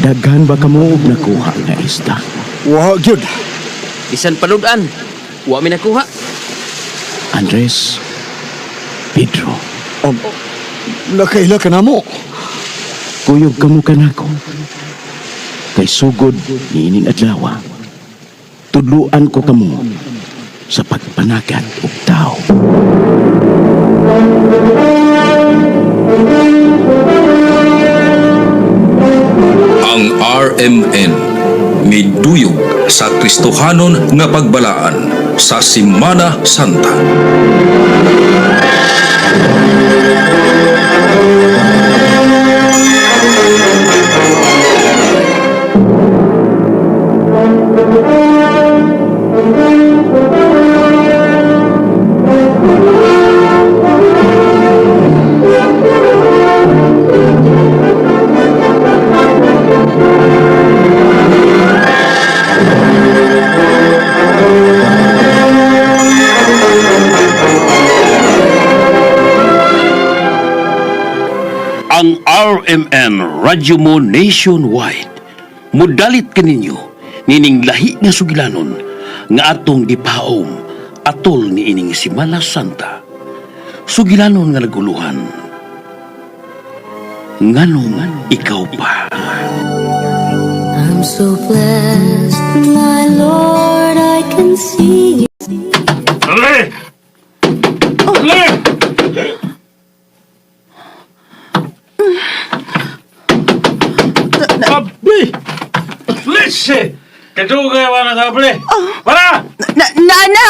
Daghan ba kamo og nakuha nga isda? Wa gyud. Bisan paludan, wa mi nakuha. Andres, Pedro, Nakaila ka na mo. kuyog kamo kanako. Kay sugod niining adlaw. Tudluan ko kamo sa pagpanagat og tao. Ang RMN miduyog sa Kristohanon nga pagbalaan sa Semana Santa. Ang RMN Radyo mo nationwide. Mudalit kaninyo nining lahi nga sugilanon nga atong gipaom atol ni ining Semana Santa. Sugilanon nga naguluhan. Nganong ikaw pa? I'm so blessed, my Lord, I can see you. Ale! Ale! Abli! Lese! Kadugay ba na kabli? Para! Nana!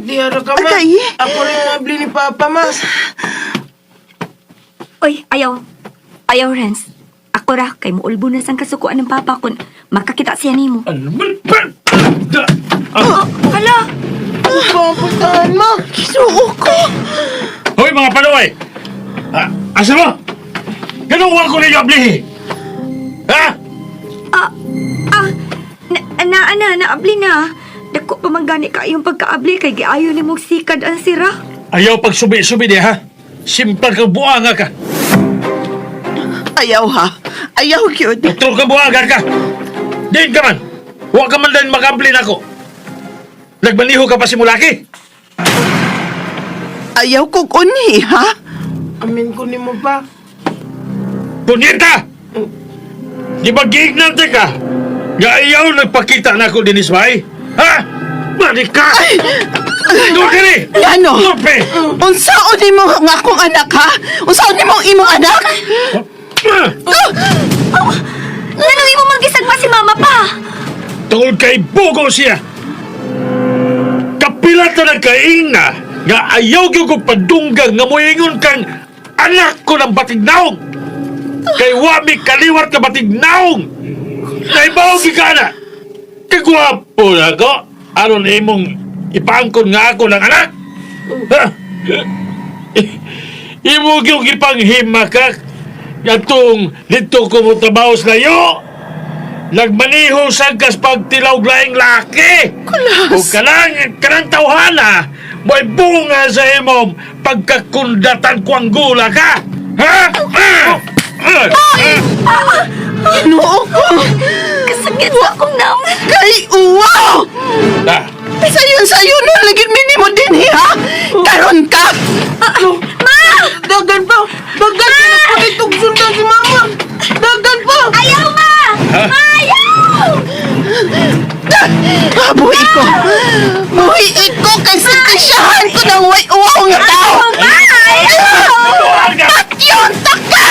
Di ano ka, ma? Atay. Ako rin nabli ni Papa, ma. Oy, ayaw, Renz. Ako ra, kay muulbo na sang kasukuan ng papa kon makakita siya nimo. Ano ba? Hala! Papuntahan mo. Suo ko! Hoy mga panuway! Asa mo? Ganun ko ninyo ablihi! Ha? Naabli na. Dako pa man gani ka yung pagkaabli kay giayo ni mong sikad ang sira. Ayaw pagsubi-subi di ha? Simpal kang buanga ka! Ayaw ha! Ayaw gyud! Doktor ka buanga ka! Diin ka man! Huwag ka man din mag-abli na ko! Nagbaniho ka pa si Mulaki! Ayaw kong unhi ha! Amin ko ni mo pa. Punyeta! Di ba giignante ka? Nga ayaw nagpakita na ako din isbay? Ha? Balik ka! Doon ka ni! Ano? Lupe! Unsaon ni mo nga akong anak ha? Unsaon ni mo ang imong anak? Ngano imo magisag pa si mama pa? Tungod kay Bogo siya! Kapilat na nagkainga nga ayaw ko padunggang nga moingon kang anak ko ng batignaong! Kay wami kaliwat ka batignaong! Naibawag ka na! Kagwapo na ko! Aron imong ipangkon nga ako ng anak! Ha? Imo yung ipanghimakak atong dito ko mo trabaho sa layo! Nagmaniho sa kas pagtilaw laing laki! Kulas! O kanang tawhana, mo'y bunga sa imong pagkakundatan ko ang gula ka! Ha? Ginoo ko! Kasakit sa akong naong. Kay uwaw! Ah, Sayon nun lagi minimo din ha! Karon ka! Dagan pa. Dagan pa. Nagpakitog sundan si Mama. Dagan pa. Ayaw, ma! Ayaw! Buhi ko! Buhi ko kay sakasyahan ko ng way uwaw nga tao! Patyon taka!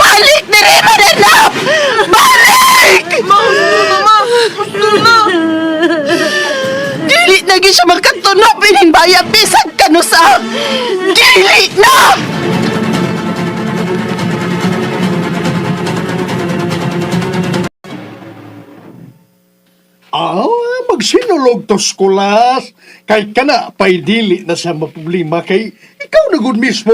Balik na rin mananap! Balik! Mama. Gusto na. Dili na gyud siya magkatunop ininbaya bisag kanusa! Dili na! Magsinulog to skulas. Kay kana pa'y dili na siya maproblema kay ikaw na gud mismo.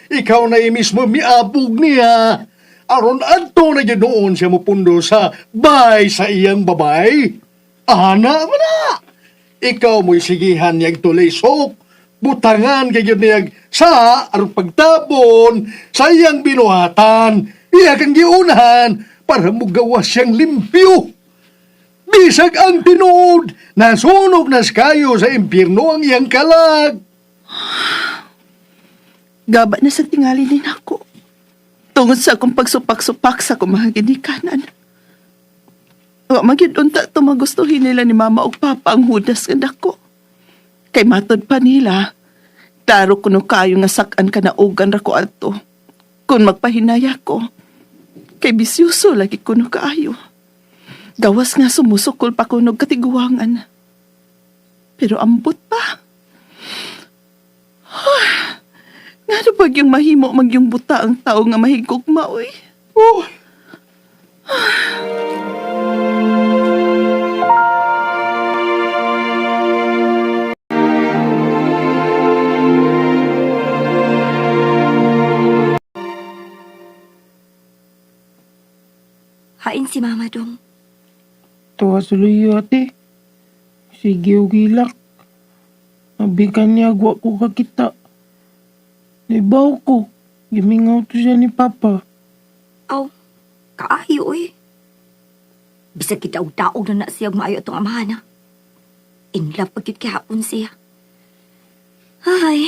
Ikaw na mismo miabog niya. Aron adto na ginoon siya mupundo sa bay sa iyang babay. Ana man na. Ikaw mo'y sigihan niyang tulisok butangan kay yun niyag sa aron pagtabon, sayang binuhatan, iya kang giunahan para mugawas siyang limpyo. Bisag ang tinuod, nasunog nas kayo sa impyerno ang iyang kalag. Gaba na sa tingali din ako. Tungod sa akong pagsupak-supak sa akong mga ginikanan. Wa magyud unta tumagustuhin nila ni mama ug papa ang hudas nga dako. Kay matod pa nila, taro kuno kayo nga sak-an ka na ugan ra ko adto. Kung magpahinaya ko, kay bisyoso lagi kuno kaayo. Gawas nga sumusukol pa kuno katiguangan. Pero ambot pa. Nga pag yung mahimo magyong buta ang tao nga mahigugma, oy. Oh, Hain si Mama Dong. Tuwa suloy ate. Sige o gilak. Mabigan niya agwa ko kakita. Naibaw ko. Gimingaw to siya ni Papa. Aw, kaayo eh. Bisag kita og taog na siyang maayo itong amahan na. In love pagkit kahapon siya. Ay,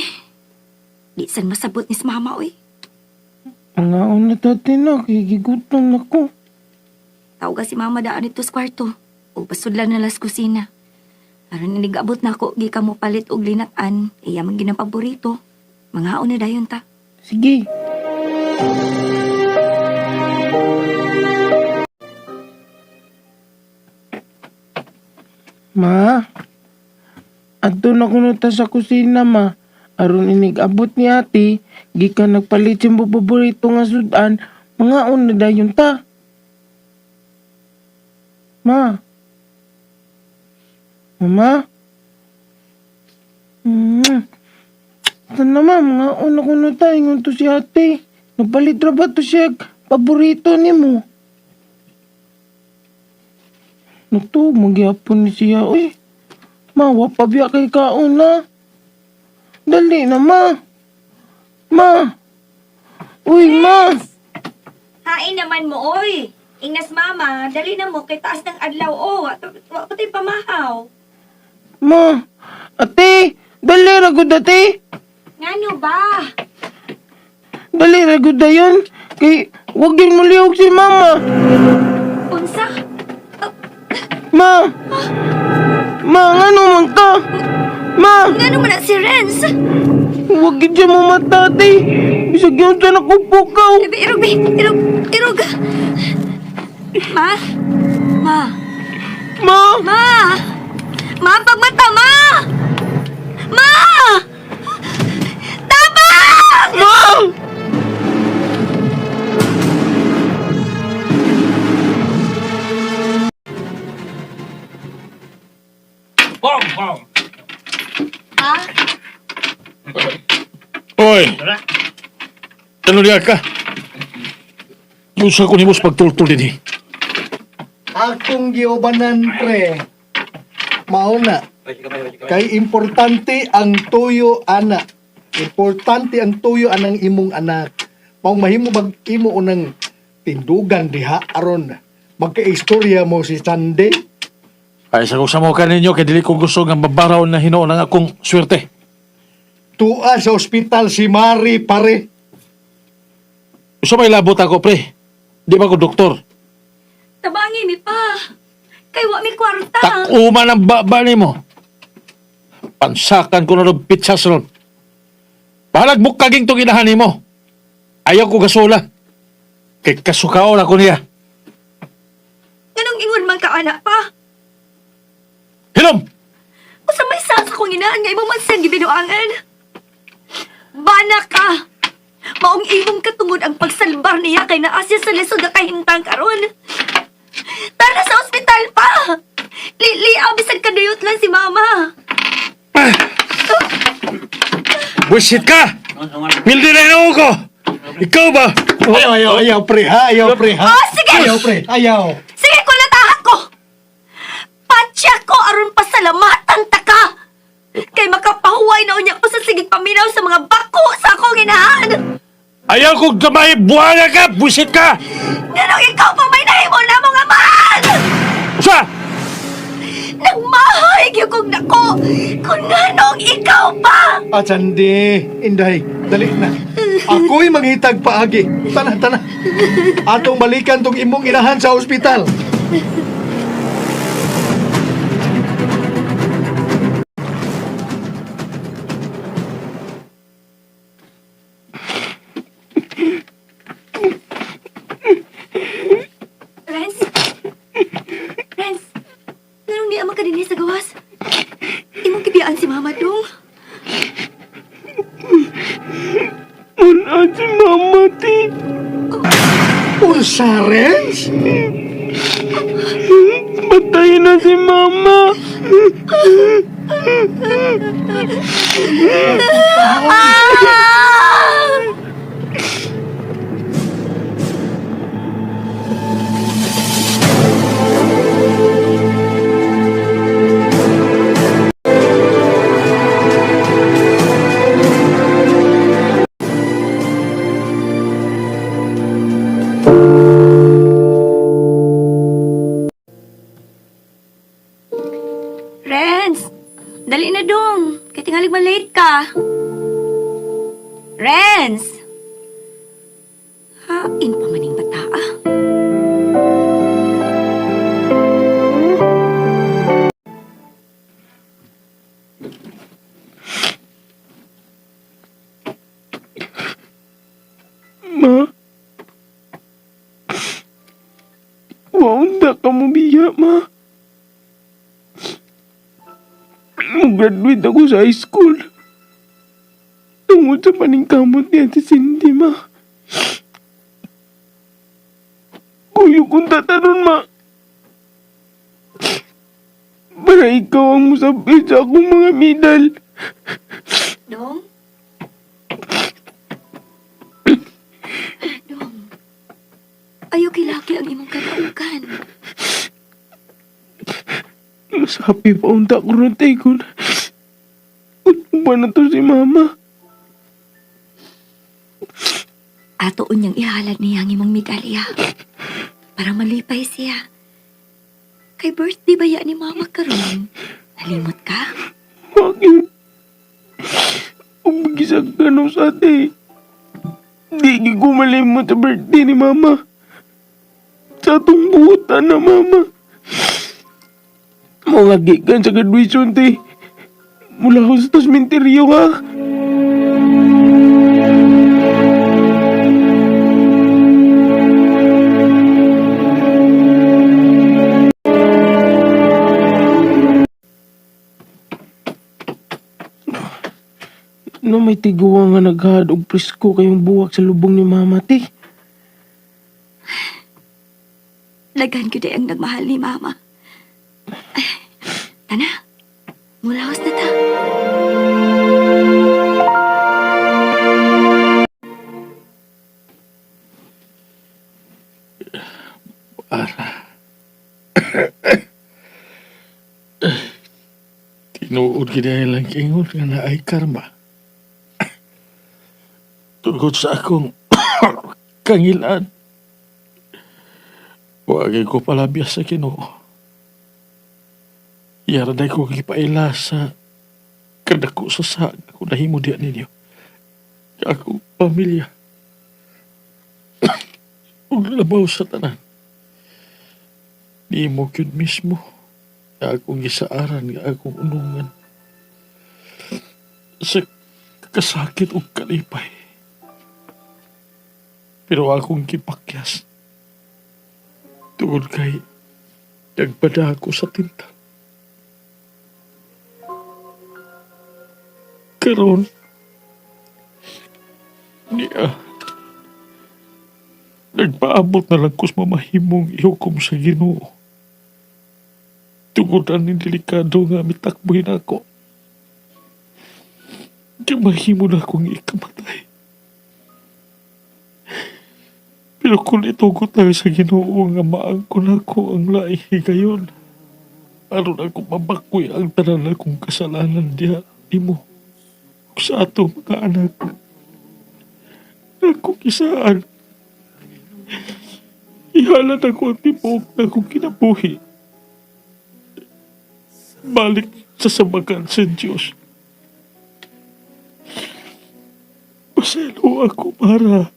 di san masabot ni si Mama oy. Ang aon na tate na. Kigigutom na ko. Tawag si Mama daan ito sa kwarto. O pasudlan na las kusina. Aron inigabot na ako, gi ka mo palit og linatan. Iya man ginang paborito. Mga na dayon ta. Sige. Ma, adto na kuno ta sa kusina, ma. Aron inigabot ni ate, gikan nagpalit siyang paborito nga sudan, mga na dayon ta. Ma. Mama? Ito naman, mga una ko na tayo ngun to si ate. Napalit ra ba to siya paborito ni mo? Nato, magyapon ni siya. Uy, mawa pa biya kay kauna. Dali na, ma. Ma. Uy, ma. Hain naman mo, oy. Ingnas Mama, dali na mo kay taas ng adlaw, o. Wa patay pamahaw. Ma. Ate, dali ra gud ate. Ngano ba? Dali ra gud dayon. Kay wag yun mulihog si mama. Unsa? Ma. Ma, ngano man ka? Ma. Ngano man na si Renz? Huwag gid mo mata, ate. Bisag yun sa nakupukaw. Irog. Ma? Ma? Ma! Ma! Ma, pagmata, Ma! Ma! Tabang! Ma! Ha? Oy! Ano niya ka? Busa ko ni Mos pagtultul din eh. akong giobanan, pre. Mauna. Kay importante ang tuyo, anak. Importante ang tuyo anang imong anak. Maong mahimo bag imo unang tindugan diha aron magkaistorya mo si Sunday. Ay, sa kusamo ka ninyo, kaya dili ko gusto nga mabaraw na hinoon ang akong swerte. Tua sa ospital si Mari, pare. Gusto may labot ako, pre. Di ba ko doktor? Tabangi mi pa. Kay wa mi kwarta. Takuma ng baba ni mo. Pansakan ko na ng pizza salon. Bahalag bukaging itong inahan mo. Ayaw ko gasula. Kay kasukaon ako niya. Ganong ingon man ka, anak pa. Hilom! Usa may sasa kong inaan nga imong mansang gibinuangan. Bana ka! Maong imong katungod ang pagsalbar niya kay naasya sa lisod na kahintang karon. Tara sa ospital pa! Bisag kadayot lang si mama. Buisit ka! Pildi na hinong ko! Ikaw ba? Ayaw, pre, ha? Ayaw, pre, ha? Oh, sige! Ayaw, pre, ayaw. Sige, kulatahan ko! Patsya ko aron pasalamatan ta ka! Kay makapahuway na unya ko sa sigig paminaw sa mga bako sa akong inahan. Ayaw kong gamay, buhanga ka, buisit ka! Ganong ikaw pa may nahimo na mong amahan! Sa! Nagmahay gyud kong nako kung nganong ikaw pa! Atsandi, Inday, dali na. Ako'y manghitag paagi. Tana, tana. Atong balikan tong imong inahan sa ospital. Renz? Renz? Nganong di amang kadini sa gawas? Imong kibiyaan si Mama Dong. Wala si Mama, ti. Unsa, Renz? Patay na si Mama. Renz! Dali na dong. Kaya tingalig malate ka. Renz! Hain pa maning bata ah. Ma? Waunda ka mo biya, ma. Mag-graduate ako sa high school. Tungod sa paningkamot niya si Cindy, ma. Kuyo kong tatanon, ma. Para ikaw ang musabit sa akong mga medal. Dong? Dong. Ayaw kilaki ang imong kalaukan. Mas happy pa unta ko rin tayo na. Ano ba na to si Mama? Ato unyang ihalad niya ang imong migalya. Para malipay siya. Kay birthday ba yan ni Mama karon? Nalimot ka? Bakit? Kung magisag ka no sa ate, di ko malimot sa birthday ni Mama. Sa atong buhutan na Mama. Mga gikan sa graduation, te. Mula ko sa tasmenteryo, ha? No, may tiguwa nga naghahad og presko kayong buwak sa lubong ni Mama, te. Daghan ko ang nagmahal ni Mama. Ay, tana, mulawas na ta. Tinuod gina lang ingon nga na ay karma. Tungkol sa akong kangilan. Huwag ko palabiyas sa Ginoo. Yaraday ko kipaila sa kadako sa sag kung nahimo diyan ninyo. Akong pamilya. Ug labaw sa tanan. Di mo yun mismo. Akong gisaaran nga akong unungan. Sa kasakit o kalipay. Pero akong kipakyas. Tungod kay nagpada ako sa tinta. Karon niya nagpaabot na lang ko sa mamahimong ihukom sa Ginoo. Tungod ang delikado nga mitakbuhin ako. Di mahimo na akong ikamatay. Pero kung itugot lang sa Ginoo nga maangkon ako ang lahi gayon, aron ako mabakoy ang tanan akong kasalanan diha imo sa ato mga anak. Ako kisaan. Ihalan ako ang tibuok na akong kinabuhi. Balik sa samagan sa Diyos. Paselo ako para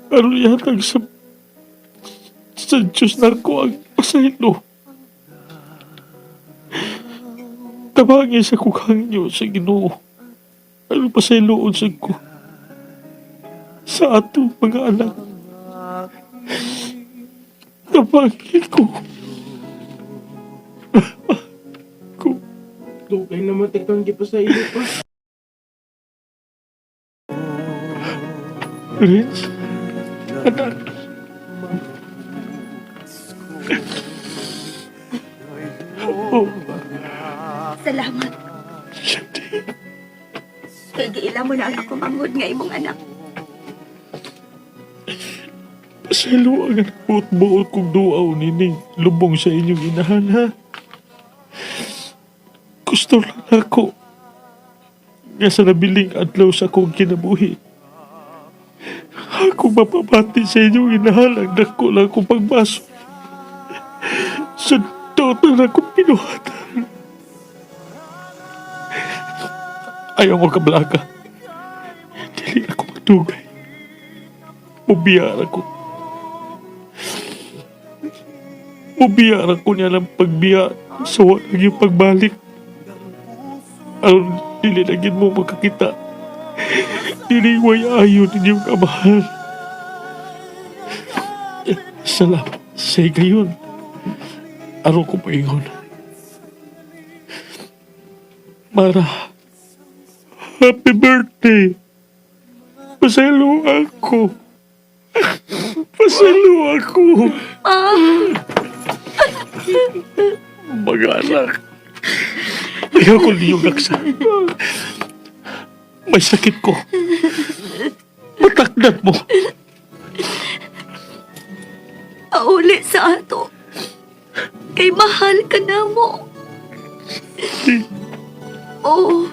aron yatag sa Diyos na ako ang pasaylo. Tabangin sa kukhangyo sa Ginoo. Ano pasayloon sa ko sa ato mga anak. Tabangin ko. Dugay naman tikang di pa sa iyo pa. Rich, anak. Oh, Salamat. Shanti. Kay giila mo na ang ako mangod nga imong anak. Pasalo ang buot-buot kong duaw nining lubong sa inyong inahan, ha? Gusto lang ako nga sa nabiling adlaw sa akong kinabuhi. Ako mapapati sa inyong inahan ang dako lang akong pagbaso. Sa doon na akong pinuhatan. Ayaw mo kablaga. Dili ako magdugay. Mubiyara ko. Mubiyara ko niya ng pagbiya sa walang yung pagbalik. Aron dili lagin mo makakita. Dili way ayon ninyong kamahal. Salamat sa gayon. Aron ko pa ingon. Mara, happy birthday. Pasalo ako. Pasalo ako. Mga anak. Ayaw ko niyong laksa. May sakit ko. Matakdat mo. Pauli sa ato. Kay mahal ka na mo. Oo.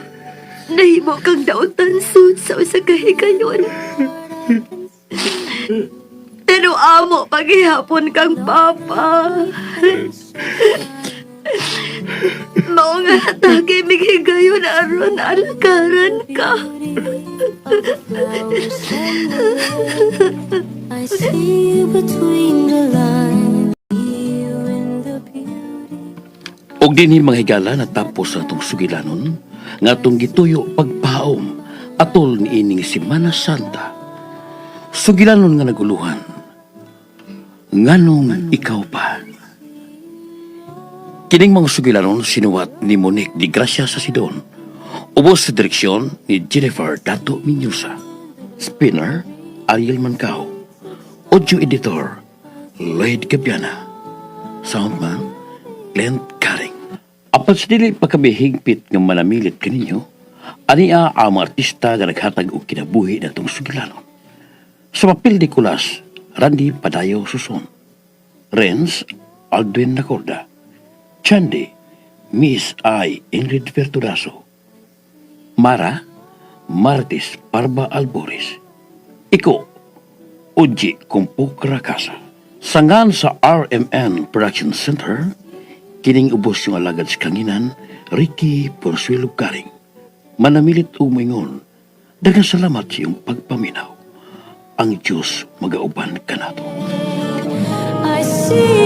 Nahimo kang daotan sud sa usa ka higayon. Pero amo paghihapon kang papa. Mao nga hatagay migigayon aron alakaran ka. I see you between the lines. You in the beauty. Og dinhi mga higala natapos ang itong sugilanon nga itong gituyo pagpaom atol ni ining Semana Santa. Sugilanon nga naguluhan. Nganong ikaw pa? Kining mga sugilanon sinuwat ni Monique Di Gracia sa Sidon. Ubos sa direksyon ni Jennifer Dato Minyusa. Spinner, Ariel Mancao. Audio editor, Lloyd Gabiana. Soundman, Glenn Caring. Apan sa dili pagkabihigpit nga manamilit kaninyo, ania ang mga artista nga naghatag og kinabuhi na itong sugilanon. Sa papel de Kulas, Randy Padayo Suson. Renz, Aldwin Nacorda. Chandy, Miss I. Ingrid Verturaso. Mara, Martis Parba Alboris. Iko, Uji Kumpuk Rakasa. Sangan sa RMN Production Center, kining ubos yung alagad sa kanginan, Ricky Porsuelo Garing. Manamilit umingon, daghang salamat sa iyong pagpaminaw. Ang Diyos magauban ka nato. I see